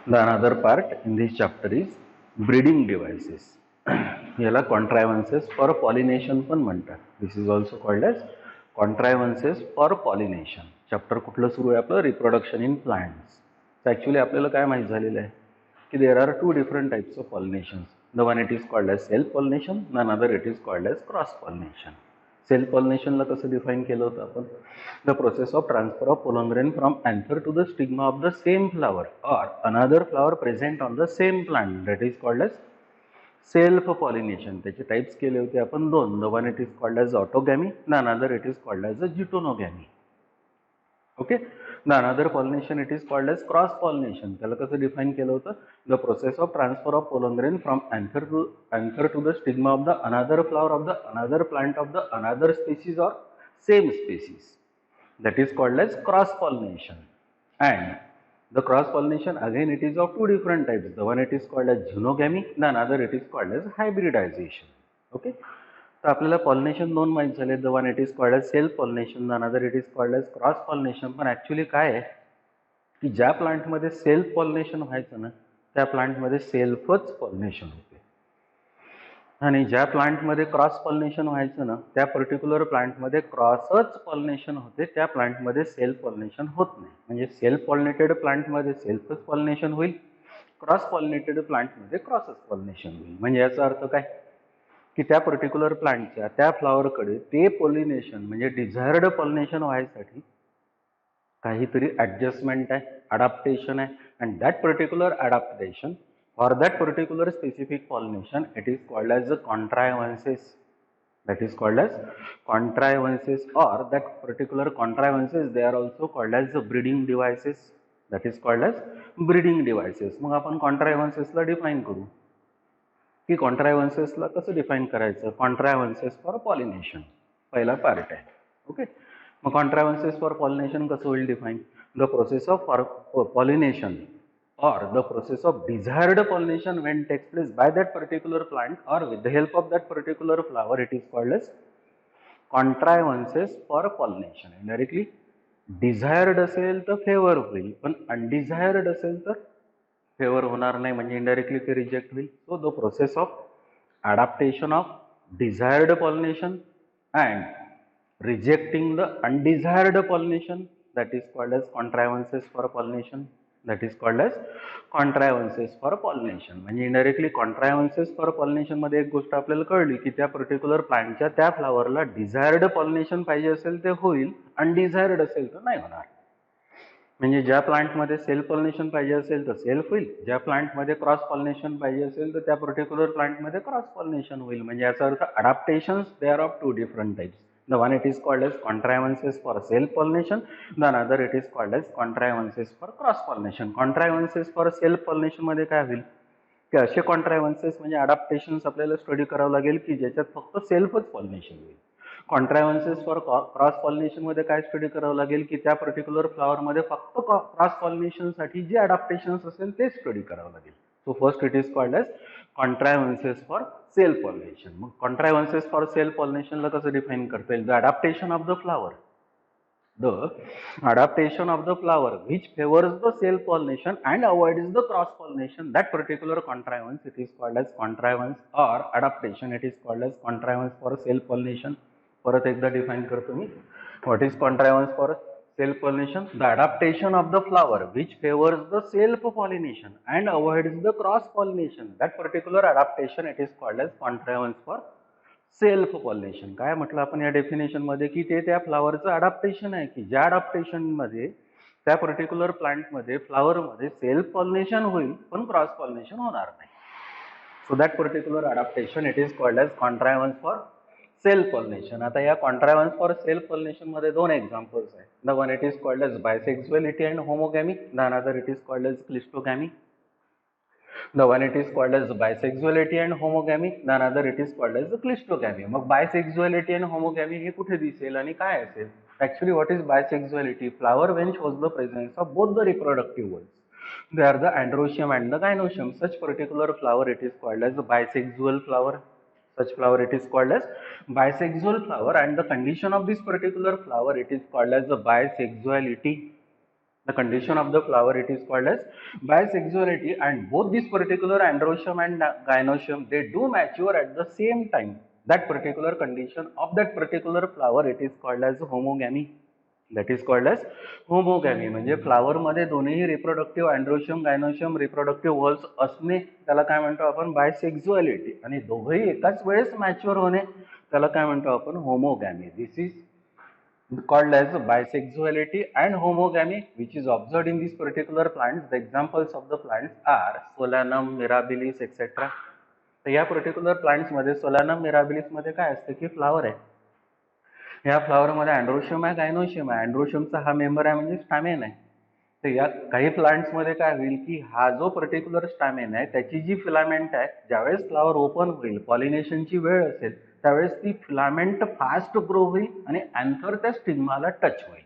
The another part in this chapter is breeding devices. याला contrivances for pollination पण म्हणतात. This is also called as contrivances for pollination. Chapter कुठलं सुरू आहे आपलं? Reproduction in plants. ॲक्च्युली आपल्याला काय माहीत झालेलं आहे की there are two different types of pollination. The one it is called as self pollination, the another it is called as cross pollination. Self पॉलिनेशनला कसं डिफाईन केलं होतं आपण? The process of transfer of pollen grain from anther to the stigma of the same flower or another flower present on the same plant, that is called as self pollination. त्याचे types केले होते आपण दोन. The one it is called as autogamy, the another it is called as a geitonogamy. Okay. The another pollination it is called as cross pollination. त्याला कसं define केलं होतं? The process of transfer of pollen grain from anther to the stigma of the another flower of the another plant of the another species or same species, that is called as cross pollination. And the cross pollination again it is of two different types. The one it is called as xenogamy, the another it is called as hybridization. Okay. तर आपल्याला pollination दोन माहीत झाले. The one it is called as self pollination, the another it is called as cross pollination. पण actually काय आहे की ज्या प्लांटमध्ये सेल्फ पॉलिनेशन व्हायचं ना त्या प्लांटमध्ये सेल्फच पॉलिनेशन होते आणि ज्या प्लांटमध्ये क्रॉस पॉलिनेशन व्हायचं ना त्या पर्टिक्युलर प्लांटमध्ये क्रॉसच पॉलिनेशन होते, त्या प्लांटमध्ये सेल्फ पॉलिनेशन होत नाही. म्हणजे सेल्फ पॉलिनेटेड प्लांटमध्ये सेल्फच पॉलिनेशन होईल, क्रॉस पॉलिनेटेड प्लांटमध्ये क्रॉसच पॉलिनेशन होईल. म्हणजे याचा अर्थ काय की त्या पर्टिक्युलर प्लांटच्या त्या फ्लॉवरकडे ते पॉलिनेशन म्हणजे डिझायर्ड पॉलिनेशन व्हायसाठी काहीतरी ॲडजस्टमेंट आहे, अडॅप्टेशन आहे. And that particular adaptation for that particular specific pollination it is called as the contrivances. That is called as contrivances, or that particular contrivances they are also called as the breeding devices. That is called as breeding devices. मग आपण contrivances ला define करू की contrivances ला कसं define करायचं? contrivances for pollination पहिला part आहे. ओके. मग contrivances for pollination कसं होईल define? the process of pollination or the process of desired pollination when takes place by that particular plant or with the help of that particular flower, it is called as contrivances for pollination. Indirectly desired असेल तर favour होईल, पण अनडिझायर्ड असेल तर favour होणार नाही, म्हणजे indirectly ते रिजेक्ट होईल. So the process of adaptation of desired pollination and rejecting the undesired pollination, that is called as contrivances for pollination. That is called as contrivances for pollination. म्हणजे इनडायरेक्टली contrivances for pollination मध्ये एक गोष्ट आपल्याला कळली की त्या particular प्लांटच्या त्या फ्लावरला डिझायर्ड पॉलिनेशन पाहिजे असेल ते होईल, अनडिझायर्ड असेल तर नाही होणार. म्हणजे ज्या प्लांटमध्ये सेल्फ पॉलिनेशन पाहिजे असेल तर सेल्फ होईल, ज्या प्लांटमध्ये क्रॉस पॉलिनेशन पाहिजे असेल तर त्या पर्टिक्युलर प्लांटमध्ये क्रॉस पॉलिनेशन होईल. म्हणजे याचा अर्थ adaptations they are of two different types. The one it is called as contrivances for self pollination, the another it is called as contrivances for cross pollination. Contrivances for self pollination मध्ये काय होईल की असे contrivances म्हणजे adaptations आपल्याला study करावं लागेल की ज्याच्यात फक्त सेल्फच पॉलिनेशन होईल. कॉन्ट्रायव्हन्सेस फॉर क्रॉस पॉलिनेशन मध्ये काय स्टडी करावं लागेल की त्या पर्टिक्युलर फ्लॉवर मध्ये फक्त क्रॉस पॉलिनेशन साठी जे अडॅप्टेशन्स असेल ते स्टडी करावं लागेल. So first it is called as contrivances for self pollination. मग कॉन्ट्रायव्हन्सेस फॉर सेल्फ पॉलिनेशनला कसं डिफाइन करता येईल? The adaptation of the flower, the adaptation of the flower which favors the self pollination and avoids the cross pollination, that particular contrivance it is called as contrivance, or adaptation it is called as contrivance for self pollination. परत एकदा define करतो मी. what is contrivance for self pollination? the adaptation of the flower which favors the self pollination and avoids the cross pollination, that particular adaptation it is called as contrivance for self pollination. काय म्हटलं आपण या definition मध्ये की ते त्या फ्लावरचं adaptation आहे की ज्या अडॅप्टेशन मध्ये त्या पर्टिक्युलर प्लांटमध्ये फ्लावरमध्ये सेल्फ पॉलिनेशन होईल पण क्रॉस पॉलिनेशन होणार नाही. So that particular adaptation it is called as contrivance for self pollination. आता या कॉन्ट्रायव्हन्स फॉर सेल्फ पॉलिनेशन मध्ये दोन एक्झाम्पल्स आहेत. The one it is called as bisexuality and homogamy, the another it is called as cleistogamy. The one it is called as bisexuality and homogamy, the another it is called as the clistogamy. मग bisexuality and homogamy हे कुठे दिसेल आणि काय असेल? Actually what is bisexuality? Flower when shows the presence of both the reproductive ones. They are the androecium and the gynoecium. Such particular flower it is called as a bisexual flower. Such flower it is called as bisexual flower, and the condition of this particular flower it is called as the bisexuality. The condition of the flower, it is called as bisexuality, and both this particular androecium and gynoecium, they do mature at the same time. That particular condition of that particular flower, it is called as homogamy. That is called as homogamy. म्हणजे flower मध्ये दोन्ही reproductive androecium gynoecium reproductive व्हॉल्स असणे त्याला काय म्हणतो आपण बायसेक्झुअलिटी, आणि दोघंही एकाच वेळेस मॅच्युअर होणे त्याला काय म्हणतो आपण होमोगॅमी. दिस is called as bisexuality and homogamy, which is observed in these particular plants. The examples of the plants are Solanum, Mirabilis, etc. तर या पर्टिक्युलर प्लांट्स मध्ये सोलानम मिराबिलिस मध्ये काय असतं की फ्लावर आहे. या फ्लावर मध्ये अँड्रोशियम आहे, गायनोशियम आहे. अँड्रोशियमचा हा मेंबर आहे म्हणजे स्टॅमेन आहे. तर या काही प्लांट्स मध्ये काय होईल की हा जो पर्टिक्युलर स्टॅमेन आहे त्याची जी फिलामेंट आहे, ज्यावेळेस फ्लावर ओपन होईल, पॉलिनेशनची वेळ असेल, त्यावेळेस ती फिलामेंट फास्ट ग्रो होईल आणि अँथर त्या स्टिग्माला टच होईल.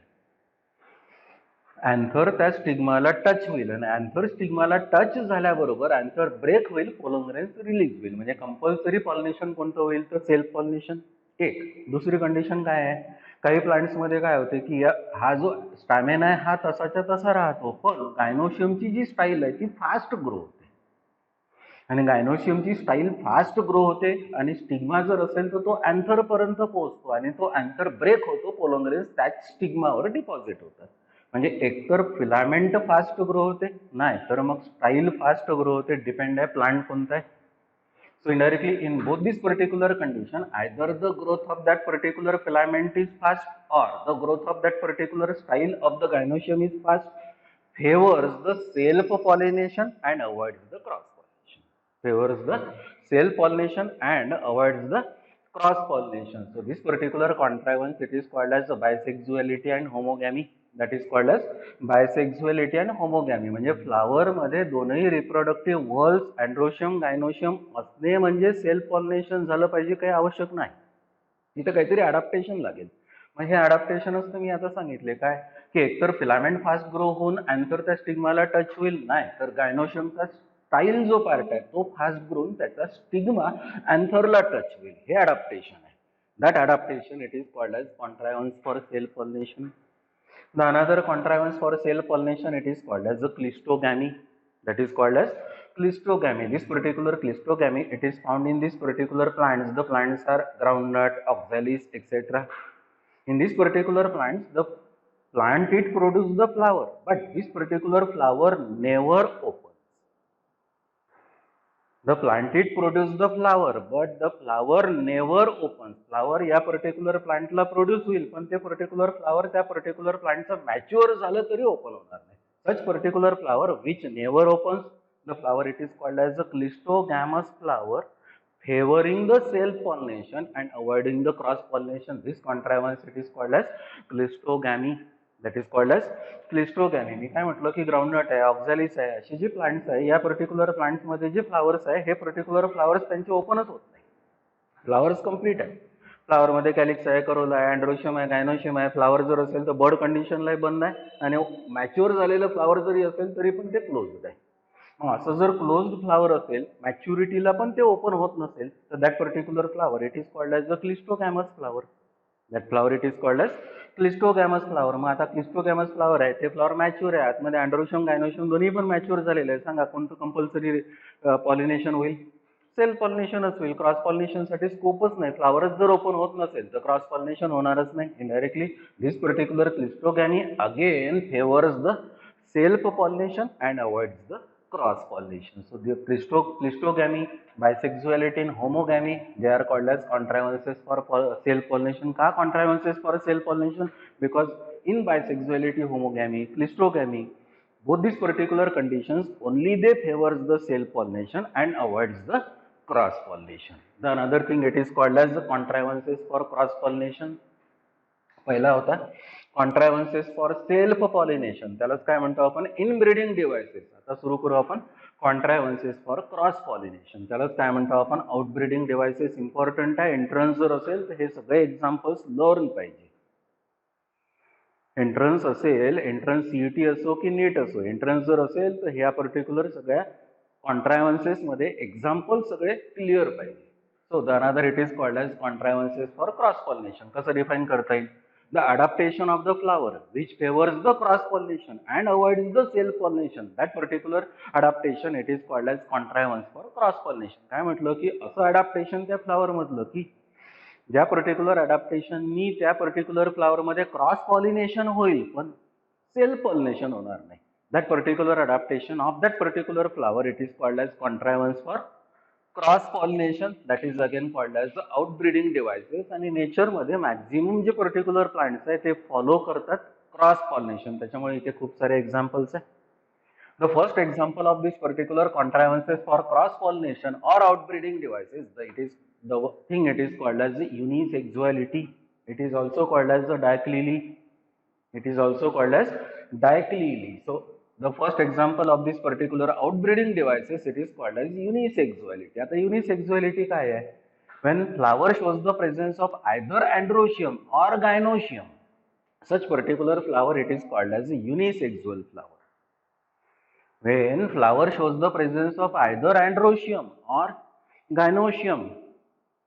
अँथर त्या स्टिग्माला टच होईल आणि अँथर स्टिग्माला टच झाल्याबरोबर अँथर ब्रेक होईल, पोलंग्रेन्स रिलीज होईल. म्हणजे कंपल्सरी पॉलिनेशन कोणतं होईल तर सेल्फ पॉलिनेशन. एक दुसरी कंडिशन काय आहे, काही प्लांट्स मध्ये काय होते की हा जो स्टॅमेन आहे हा तसाच्या तसा राहतो, पण गायनोशियमची जी स्टाईल आहे ती फास्ट ग्रो होते. आणि गायनोशियमची स्टाईल फास्ट ग्रो होते आणि स्टिग्मा जर असेल तर तो अँथर पर्यंत पोहोचतो आणि तो अँथर ब्रेक होतो, पोलंग्रेन्स त्याच स्टिग्मावर डिपॉझिट होतात. म्हणजे एकतर फिलामेंट फास्ट ग्रो होते, नाही तर मग स्टाईल फास्ट ग्रो होते. डिपेंड आहे प्लांट कोणता आहे. So indirectly in both this particular condition, either the growth of that particular filament is fast or the growth of that particular style of the gynoecium is fast, favors the self pollination and avoids the cross pollination. Favors the self pollination and avoids the cross pollination. So this particular contrivance, it is called as bisexuality and homogamy. That is called as bisexuality and homogamy. म्हणजे flower मध्ये दोनही reproductive व्हॉल्स androecium gynoecium असणे म्हणजे self pollination झालं पाहिजे, काही आवश्यक नाही. इथं काहीतरी अडॅप्टेशन लागेल. मग हे अडॅप्टेशन असतं मी आता सांगितले काय की एकतर फिलामेंट फास्ट ग्रो होऊन अँथर त्या स्टिग्माला टच होईल, नाही तर गायनोशियमचा स्टाईल जो पार्ट आहे तो फास्ट ग्रोन त्याचा स्टिग्मा अँथरला टच होईल. हे अडॅप्टेशन आहे. That adaptation it is called as contrivance for self pollination. The another contrivance for self pollination, it is called as the cleistogamy. That is called as cleistogamy. This particular cleistogamy, it is found in these particular plants. The plants are groundnut, oxalis, etc. In this particular plants, the plant it produces the flower, but this particular flower never opens. The plant it produces the flower, but the flower never opens. Flower या particular प्लांटला produce होईल, पण ते particular flower त्या particular प्लांटचं mature झालं तरी open होणार नाही. Such particular flower which never opens the flower, it is called as the cleistogamous flower, favoring the self pollination and avoiding the cross pollination. This contrivance, it is called as cleistogamy. That is called as क्लिस्टोगॅमी. मी काय म्हटलं की groundnut आहे, ऑक्झॅलिस आहे, अशी जी plants आहे या particular plants मध्ये जे फ्लावर्स आहे हे पर्टिक्युलर फ्लावर्स त्यांचे ओपनच होत नाही. फ्लावर्स कम्प्लीट आहे. फ्लावर मध्ये कॅलिक्स आहे, करोला आहे, अँड्रोशियम आहे, गायनोशियम आहे. फ्लावर जर असेल तर बर्ड कंडिशनला बंद आहे आणि मॅच्युअर झालेलं फ्लावर जरी असेल तरी पण ते क्लोज्ड आहे. असं जर क्लोज्ड फ्लावर असेल, मॅच्युरिटीला पण ते ओपन होत नसेल, तर that particular flower it is called as the cleistogamous flower. That flower it is called as cleistogamous flower. मग आता क्लिस्टोगॅमस फ्लावर आहे ते फ्लावर मॅच्युअर आहे, आतमध्ये अँड्रोशियम गायनोशियम दोन्ही पण मॅच्युअर झालेले आहे. सांगा कोणतं कंपल्सरी पॉलिनेशन होईल? सेल्फ पॉलिनेशनच होईल. क्रॉस पॉलिनेशनसाठी स्कोपच नाही. फ्लावरच जर ओपन होत नसेल तर क्रॉस पॉलिनेशन होणारच नाही. Indirectly this particular cleistogamy again favours the self pollination and avoids the cross pollination. So the cleistogamy, bisexuality and homogamy, they are called as contrivances for self pollination. का contrivances for self pollination? Because in bisexuality, homogamy, cleistogamy, both these particular conditions only they favors the self pollination and avoids the cross pollination. The another thing, it is called as the contrivances for cross pollination. पहिला होता कॉन्ट्रायव्हन्सेस for self pollination, त्यालाच काय म्हणतो आपण inbreeding devices. आता सुरू करू आपण कॉन्ट्रायव्हन्सेस फॉर क्रॉस पॉलिनेशन, त्यालाच काय म्हणतो आपण आउटब्रीडिंग डिव्हाइसेस. इम्पॉर्टंट आहे. एंट्रन्स जर असेल तर हे सगळे एक्झाम्पल्स लर्न पाहिजे. एंट्रन्स असेल, एंट्रन्स सीईटी असो की नीट असो, एंट्रन्स जर असेल तर ह्या पर्टिक्युलर सगळ्या कॉन्ट्रायव्हन्सेस मध्ये एक्झाम्पल सगळे क्लिअर पाहिजे. So the another it is called as contrivances for cross pollination. कसं डिफाईन करता येईल? the adaptation of the flower which favors the cross pollination and avoids the self pollination, that particular adaptation it is called as contrivance for cross pollination. काय म्हटलं की असं adaptation त्या flower मधलं की ज्या पर्टिक्युलर अडॅप्टेशननी त्या पर्टिक्युलर फ्लावर मध्ये क्रॉस पॉलिनेशन होईल पण सेल्फ पॉलिनेशन होणार नाही. That particular adaptation of that particular flower it is called as contrivance for cross pollination, that is again called as the outbreeding devices. आणि नेचरमध्ये मॅक्झिमम जे पर्टिक्युलर प्लांट्स आहे ते फॉलो करतात क्रॉस पॉलिनेशन. त्याच्यामुळे इथे खूप सारे एक्झाम्पल्स आहे. The first example of this particular contrivances for cross pollination or outbreeding devices, it is called as the unisexuality. It is also called as the diachylely. It is also called as diachylely. So the first example of this particular outbreeding devices, it is called as unisexuality. आता unisexuality काय आहे? When flower shows the presence of either androecium or gynoecium, such particular flower it is called as a unisexual flower. When flower shows the presence of either androecium or gynoecium,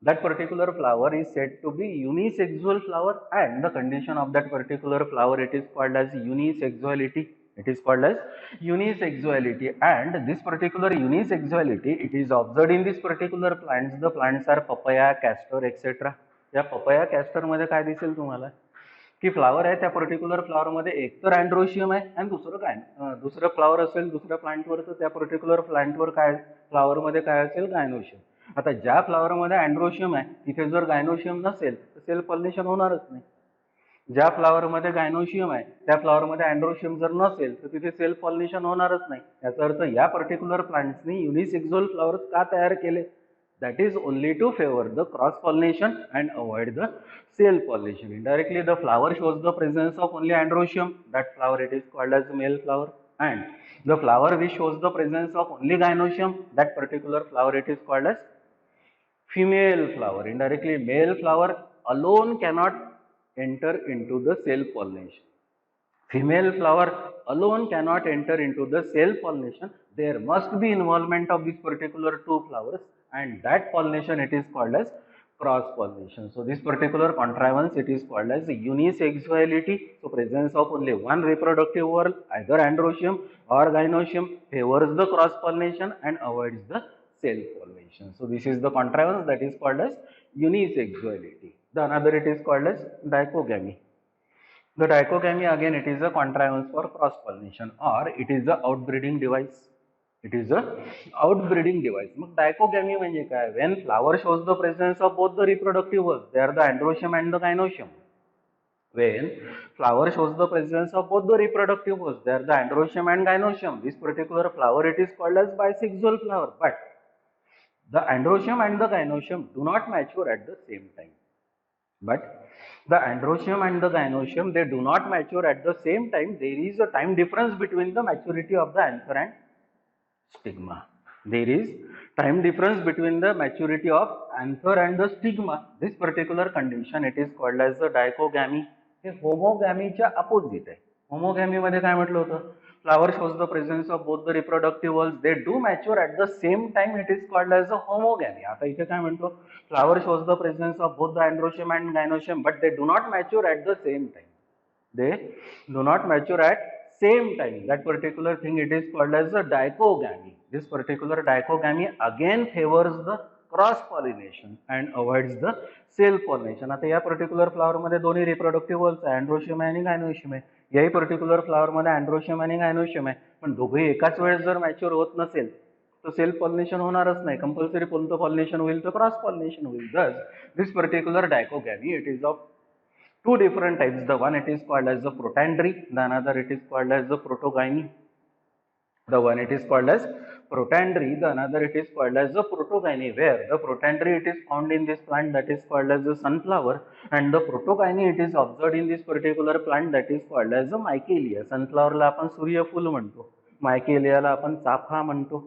that particular flower is said to be unisexual flower, and the condition of that particular flower it is called as unisexuality. It is called as unisexuality, and this particular unisexuality it is observed in this particular plants. The plants are papaya, castor, etc. या papaya, castor मध्ये काय दिसेल तुम्हाला की flower आहे त्या particular flower मध्ये एक तर अँड्रोशियम आहे आणि दुसरं फ्लावर असेल दुसऱ्या प्लांटवर, तर त्या पर्टिक्युलर प्लांटवर काय फ्लावर मध्ये काय असेल गायनोशियम. आता ज्या फ्लावर मध्ये अँड्रोशियम आहे तिथे जर गायनोशियम नसेल तर सेल्फ पॉलिनेशन होणारच नाही. ज्या फ्लावर मध्ये गायनोशियम आहे त्या फ्लावर मध्ये अँड्रोशियम जर नसेल तर तिथे सेल्फ पॉलिनेशन होणारच नाही. याचा अर्थ या पर्टिक्युलर प्लांट्सनी युनिसेक्झुअल फ्लावर्स का तयार केले? That is only to favor the cross pollination and avoid the self pollination. Indirectly the flower shows the presence of only androecium, that flower it is called as male flower, and the flower which shows the presence of only gynoecium, that particular flower it is called as female flower. Indirectly male flower alone cannot enter into the self pollination. Female flower alone cannot enter into the self pollination. There must be involvement of this particular two flowers, and that pollination it is called as cross pollination. So this particular contrivance it is called as unisexuality. So presence of only one reproductive whorl, either androecium or gynoecium, favors the cross pollination and avoids the self pollination. So this is the contrivance that is called as unisexuality. The another it is called as dichogamy. The dichogamy again it is a contrivance for cross pollination, or it is the outbreeding device. It is a outbreeding device. मग dichogamy म्हणजे काय? When flower shows the presence of both the reproductive whorls, they are the androecium and the gynoecium. When flower shows the presence of both the reproductive whorls, they are the androecium and gynoecium. This particular flower it is called as bisexual flower, but the androecium and the gynoecium do not mature at the same time. But the androecium and the gynoecium they do not mature at the same time. There is a time difference between the maturity of the anther and stigma. There is time difference between the maturity of anther and the stigma. This particular condition it is called as the dichogamy. हे होमोगॅमीच्या opposite आहे. होमोगॅमी मध्ये काय म्हटलं होतं? Flower shows the presence of both the reproductive whorls, they do mature at the same time, it is called as a homogamy. आता इथे काय म्हणतो? Flower shows the presence of both the androecium and gynoecium, but they do not mature at the same time. They do not mature at same time. That particular thing it is called as a dichogamy. This particular dichogamy again favors the cross pollination and avoids the self pollination. आता या particular flower मध्ये दोन्ही reproductive walls आहे, androecium आणि gynoecium आहे. याही particular flower मध्ये androecium आणि गायनोशियम आहे, पण दोघे एकाच वेळेस जर मॅच्युअर होत नसेल तर सेल्फ पॉलिनेशन होणारच नाही. कंपल्सरी कोणतं पॉलिनेशन होईल तर क्रॉस पॉलिनेशन होईल. Thus this particular dichogamy it is of two different types. The one it is called as the protandry, the another it is called as the protogyny. The one it is called as protandry, the another it is called as the protogyny, where the protandry it is found in this plant that is called as the sunflower, and the protogyny it is observed in this particular plant that is called as the micaelia. Sunflower ला आपण सूर्यफूल म्हणतो, micaelia ला आपण चाफा म्हणतो.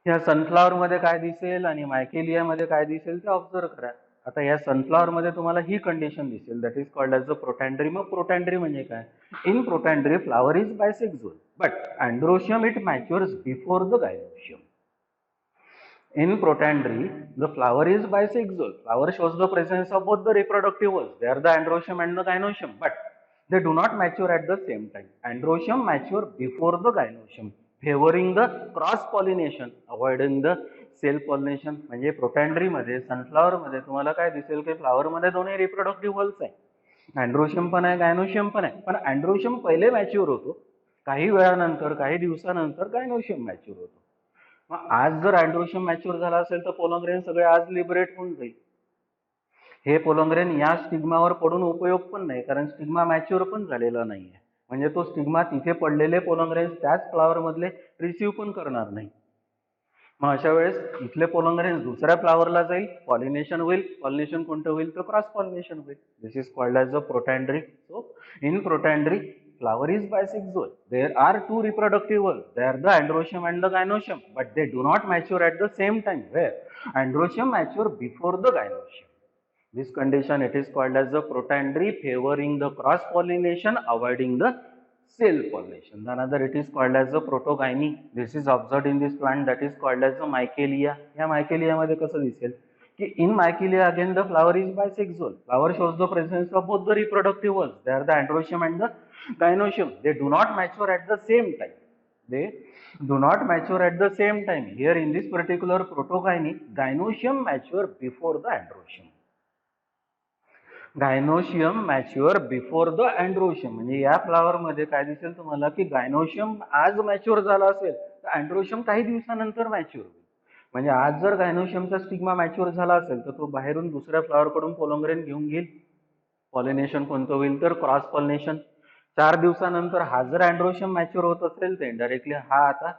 या sunflower मध्ये काय दिसेल आणि मायकेलिया मध्ये काय दिसेल ते ऑब्झर्व करा. आता या सनफ्लॉवर मध्ये तुम्हाला ही कंडिशन दिसेल that is called as the protandry. मग प्रोटॅन्ड्री म्हणजे काय? In protandry flower is bisexual, but androecium it matures before the gynoecium. In Protandry, the flower is bisexual. Flower shows the presence of both the reproductive walls. They are the androecium and the gynoecium, but they do not mature at the same time. Androecium mature before the gynoecium, favoring the cross pollination, avoiding the self pollination. म्हणजे प्रोटँड्री मध्ये, sunflower मध्ये तुम्हाला काय दिसेल की flower मध्ये दोन्ही reproductive walls आहे, अँड्रोशियम पण आहे, गायनोशियम पण आहे. पण अँड्रोशियम पहिले मॅच्युअर होतो, काही वेळानंतर, काही दिवसानंतर गायनोशियम मॅच्युअर होतो. मग आज जर अँड्रोशियम मॅच्युअर झाला असेल तर पोलंग्रेन सगळे आज लिबरेट होऊन जाईल. हे पोलंग्रेन या स्टिग्मावर पडून उपयोग पण नाही, कारण स्टिग्मा मॅच्युअर पण झालेला नाहीये. म्हणजे तो स्टिग्मा तिथे पडलेले पोलंग्रेन्स त्याच फ्लावर मधले रिसिव्ह पण करणार नाही. मग अशा वेळेस इथले पोलंग्रेन्स दुसऱ्या फ्लावरला जाईल, पॉलिनेशन होईल. पॉलिनेशन कोणतं होईल तर क्रॉस पॉलिनेशन होईल. This is called as a protandry. So in protandry flower is bisexual. There are two reproductive whorls. They are the androecium and the gynoecium, but they do not mature at the same time. Where androecium mature before the gynoecium. This condition it is called as the protandry, favoring the cross pollination, avoiding the self pollination. Another it is called as the protogyny. This is observed in this plant that is called as the michelia. या michelia मध्ये कसं दिसेल की in michelia again the flower is bisexual. Flower shows the presence of both the reproductive whorls. They are the androecium and the gynoecium. They do not mature at the same time. They do not mature at the same time. Here in this particular protogyny, gynoecium mature before the androecium. Gynoecium mature before the androecium. म्हणजे या flower मध्ये काय दिसेल तुम्हाला की gynoecium आज mature झाला असेल तर अँड्रोशियम काही दिवसानंतर मॅच्युअर होईल. म्हणजे आज जर गायनोशियमचा स्टिग्मा मॅच्युअर झाला असेल तर तो बाहेरून दुसऱ्या फ्लावर कडून पोलंग्रेन घेऊन घेईल. पॉलिनेशन कोणतं होईल तर क्रॉस पॉलिनेशन. 4 दिवसानंतर हा जर अँड्रोशियम मॅच्युअर होत असेल तर इनडायरेक्टली हा आता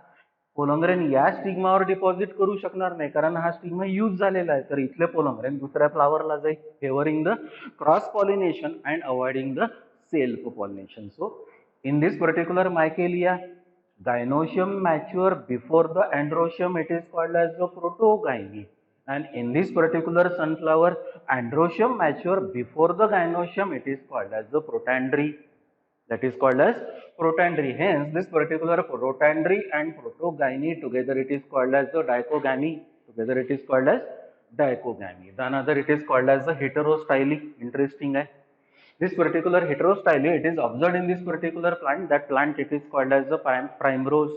पोलंग्रेन या स्टिग्मावर डिपॉझिट करू शकणार नाही, कारण हा स्टिग्मा यूज झालेला आहे. तर इथले पोलंग्रेन दुसऱ्या फ्लावरला जाईल, favouring the cross pollination and avoiding the self pollination. So in this particular Michelia, gynoecium mature before the androecium. It is called as the protogyny. And in this particular sunflower, androecium mature before the gynoecium. It is called as the protandry. That is called as protandry. Hence, this particular protandry and protogyny together it is called as the dichogamy. Together it is called as dichogamy. The another it is called as the heterostyly. Interesting. This particular heterostyly it is observed in this particular plant. That plant it is called as the primrose.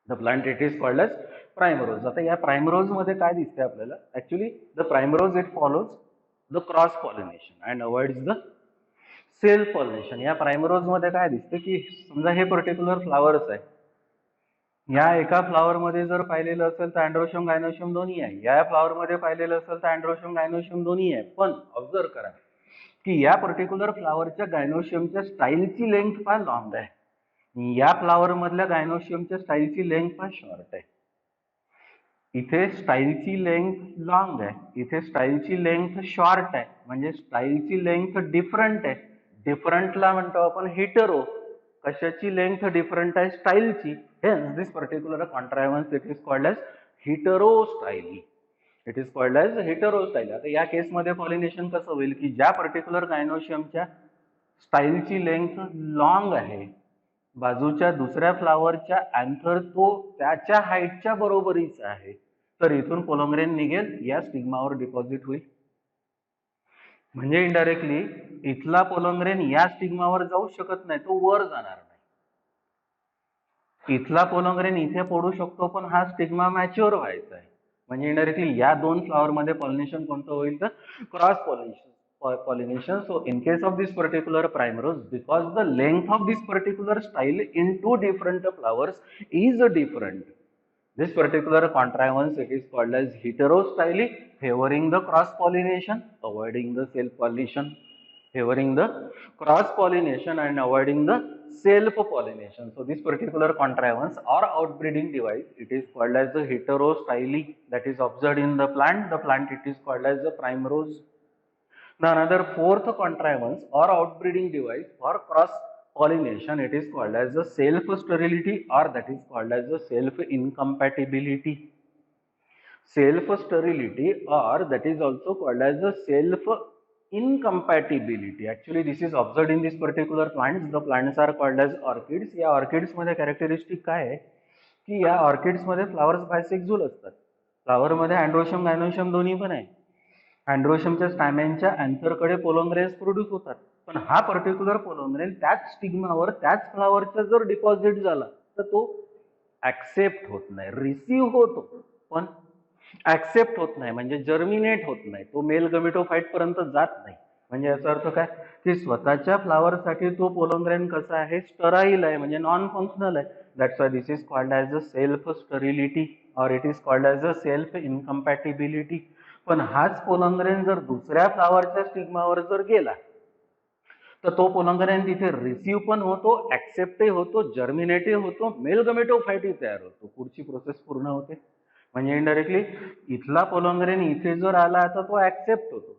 The plant it is called as primrose. आता या primrose मध्ये काय दिसते आपल्याला? Actually, the primrose it follows the cross pollination and avoids the self pollination. या primrose मध्ये काय दिसतं की समजा हे पर्टिक्युलर फ्लावर्स आहे, या एका फ्लावर मध्ये जर पाहिलेलं असेल तर अँड्रोशियम गायनोशियम दोन्ही आहे, या फ्लावर मध्ये पाहिलेलं असेल तर अँड्रोशियम गायनोशियम दोन्ही आहे. पण ऑब्झर्व करा की या पर्टिक्युलर फ्लावरच्या गायनोशियमच्या स्टाईलची लेंथ फार लॉंग आहे, या फ्लावर मधल्या गायनोशियमच्या स्टाईलची लेंथ फार शॉर्ट आहे. इथे स्टाईलची लेंथ लॉंग आहे, इथे स्टाईलची लेंथ शॉर्ट आहे. म्हणजे स्टाईलची लेंथ डिफरंट आहे. डिफरंटला म्हणतो आपण हेटेरो. कशाची लेंथ डिफरंट आहे? स्टाईलची. Hence this particular contrivance it is called as heterostyly. It is called as heterostyly. आता या केसमध्ये पॉलिनेशन कसं होईल की ज्या पर्टिक्युलर गायनोशियमच्या स्टाईलची लेंथ लॉंग आहे, बाजूच्या दुसऱ्या फ्लावरच्या अँथर तो त्याच्या हाईटच्या बरोबरीचा आहे, तर इथून पोलंग्रेन निघेल, या स्टिग्मावर डिपॉझिट होईल. म्हणजे इनडायरेक्टली इथला पोलंग्रेन या स्टिग्मावर जाऊ शकत नाही, तो वर जाणार नाही. इथला पोलंग्रेन इथे पडू शकतो, पण हा स्टिग्मा मॅच्युअर व्हायचा आहे. म्हणजे इनडायरेक्टली या दोन फ्लावर मध्ये पॉलिनेशन कोणतं होईल तर cross pollination. So in case of this particular primrose, because the length of this particular style in two different flowers is different, this particular contrivance it is called as heterostyly, favoring the cross pollination, avoiding the self pollination. Favoring the cross pollination and avoiding the self pollination. So this particular contrivance or outbreeding device it is called as the heterostyly, that is observed in the plant. The plant it is called as the primrose. The another fourth contrivance or outbreeding device for cross pollination it is called as the self sterility, or that is called as the self incompatibility. Self sterility, or that is also called as the self incompatibility. Actually this is observed in this particular plants. The plants are called as orchids. या orchids मध्ये characteristic काय आहे की या orchids मध्ये flowers bisexual असतात. फ्लावरमध्ये androecium gynoecium दोन्ही पण आहे. अँड्रोशियमच्या स्टॅमेनच्या अँथरकडे पोलन ग्रेन्स प्रोड्यूस होतात, पण हा पर्टिक्युलर पोलन ग्रेन त्याच स्टिग्मावर त्याच फ्लावरच्या जर डिपॉझिट झाला तर तो ऍक्सेप्ट होत नाही, रिसीव्ह होतो पण ऍक्सेप्ट होत नाही, म्हणजे जर्मिनेट होत नाही, तो मेल गमेटोफाइट पर्यंत जात नाही. म्हणजे याचा अर्थ काय की स्वतःच्या फ्लावरसाठी तो पोलन ग्रेन कसा आहे, स्टराईल आहे, म्हणजे नॉन फंक्शनल आहे. That's why this is called as a self sterility और it is called as a self incompatibility. पण हाच पोलन ग्रेन जर दुसऱ्या फ्लावरच्या स्टिग्मावर जर गेला तर तो पोलन ग्रेन तिथे रिसीव्ह पण होतो, ऍक्सेप्टही होतो, जर्मिनेटिव्ह होतो, मेल गमेटोफाइटही तयार होतो, पुढची प्रोसेस पूर्ण होते. म्हणजे इनडायरेक्टली इथला पोलन ग्रेन इथे जर आला तर तो ऍक्सेप्ट होतो,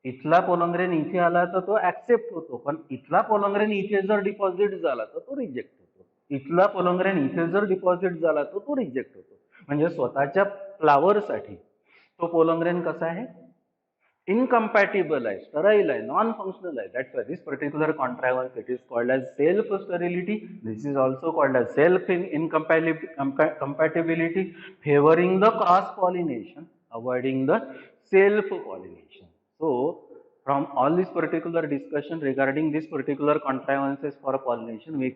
इथला पोलन ग्रेन इथे आला तर तो ऍक्सेप्ट होतो, पण इथला पोलन ग्रेन इथे जर डिपॉझिट झाला तर तो रिजेक्ट होतो, इथला पोलन ग्रेन इथे जर डिपॉझिट झाला तर तो रिजेक्ट होतो. म्हणजे स्वतःच्या फ्लावरसाठी तो पोलन ग्रेन कसा आहे, incompatible आहे, sterile आहे, non functional आहे. That's why this particular contrivance, it is called as self sterility. This is also called as self incompatibility, favoring the cross pollination, avoiding the self pollination. So from all this particular discussion regarding this particular contrivances for pollination, we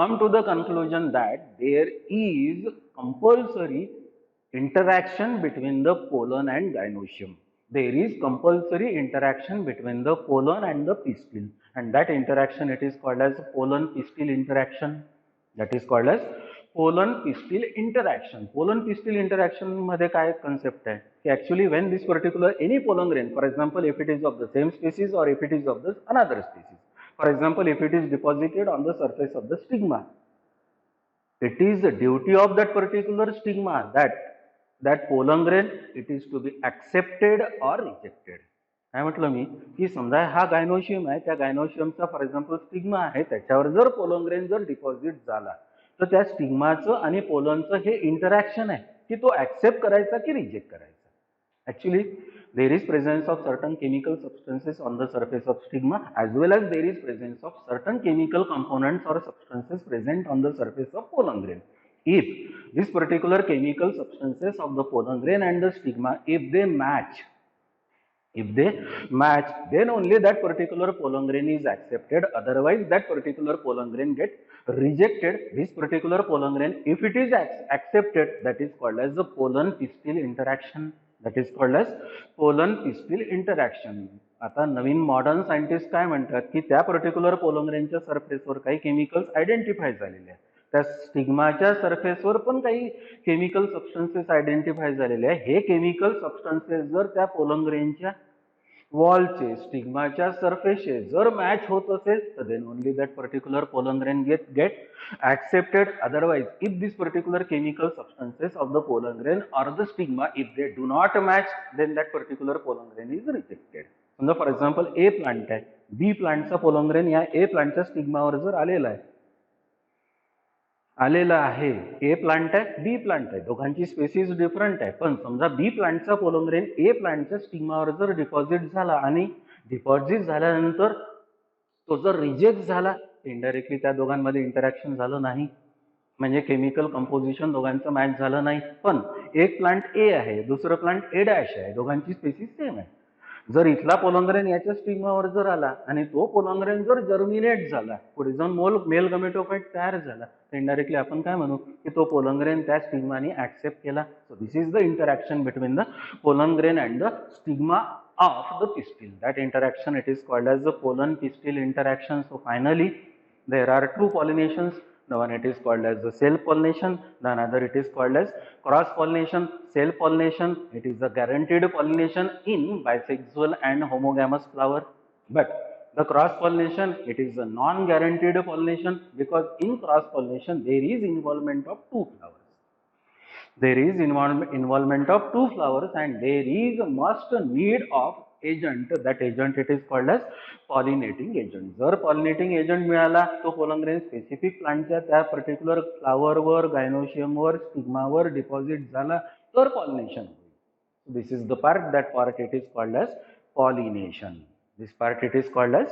come to the conclusion that there is compulsory interaction between the pollen and gynoecium. There is compulsory interaction between the pollen and the pistil, and that interaction, it is called as pollen pistil interaction. That is called as pollen pistil interaction. Pollen pistil interaction मध्ये काय concept आहे की actually when this particular any pollen grain, for example if it is of the same species or if it is of the another species, for example if it is deposited on the surface of the stigma, it is the duty of that particular stigma that pollen grain, it is to be accepted or rejected. काय म्हटलं मी की समजा हा gynoecium आहे, त्या गायनोशियमचा for example stigma आहे, त्याच्यावर जर पोलन ग्रेन जर डिपॉझिट झाला तर त्या स्टिग्माचं आणि पोलनचं हे इंटरॅक्शन आहे की तो ऍक्सेप्ट करायचा की रिजेक्ट करायचा. Actually, there is presence of certain chemical substances on the surface of stigma, as well as there is presence of certain chemical components or substances present on the surface of pollen grain. If this particular chemical substances of the pollen grain and the stigma, if they match, then only that particular pollen grain is accepted, otherwise that particular pollen grain get rejected. This particular pollen grain, if it is accepted, that is called as the pollen pistil interaction. That is called as pollen pistil interaction. आता नवीन modern scientist काय म्हणतात की त्या particular pollen ग्रेनच्या सरफेसवर काही chemicals identify झालेले आहेत, त्या स्टिग्माच्या सरफेसवर पण काही केमिकल सबस्टन्सेस आयडेंटिफाय झालेले आहे. हे केमिकल सबस्टन्सेस जर त्या पोलन ग्रेनच्या वॉलचे, स्टिग्माच्या सरफेसचे जर मॅच होत असेल तर then only that particular pollen grain get accepted. Otherwise, if this particular chemical substances of the pollen grain or the stigma, if they do not match, then that particular pollen grain is rejected. समजा for example A plant आहे, बी प्लांटचा pollen grain या ए प्लांटच्या स्टिग्मावर जर आलेला आहे, ए plant आहे, बी plant आहे, दोघांची स्पेसिस डिफरंट आहे, पण समजा बी प्लांटचा पोलन ग्रेन ए प्लांटच्या स्टिग्मावर जर डिपॉझिट झाला आणि डिपॉझिट झाल्यानंतर तो जर रिजेक्ट झाला, इनडायरेक्टली त्या दोघांमध्ये इंटरॅक्शन झालं नाही, म्हणजे केमिकल कंपोजिशन दोघांचं मॅच झालं नाही. पण एक प्लांट ए आहे, दुसरं प्लांट ए डॅश आहे, दोघांची स्पेसिस सेम आहे. जर इथला पोलन ग्रेन याच्या स्टिग्मावर जर आला आणि तो पोलन ग्रेन जर जर्मिनेट झाला, पुढे जाऊन मेल गमेटोफाइट तयार झाला, तर इनडायरेक्टली आपण काय म्हणू की तो पोलन ग्रेन त्या स्टिग्माने ऍक्सेप्ट केला. So this is the interaction between the pollen grain and the stigma of the pistil. That interaction, it is called as the pollen pistil interaction. So finally there are two pollinations. The one it is called as the self pollination, the another it is called as cross pollination. Self pollination, it is a guaranteed pollination in bisexual and homogamous flower, but the cross pollination, it is a non guaranteed pollination, because in cross pollination there is involvement of two flowers. There is involvement of two flowers and there is a must need of agent. That agent, it is called as pollinating agent. जर pollinating agent मिळाला तो pollen grain specific प्लांटच्या त्या particular फ्लावरवर, गायनोशियमवर, स्टिग्मावर deposit झाला तर pollination होईल. This is the part, that part it is called as pollination. This part it is called as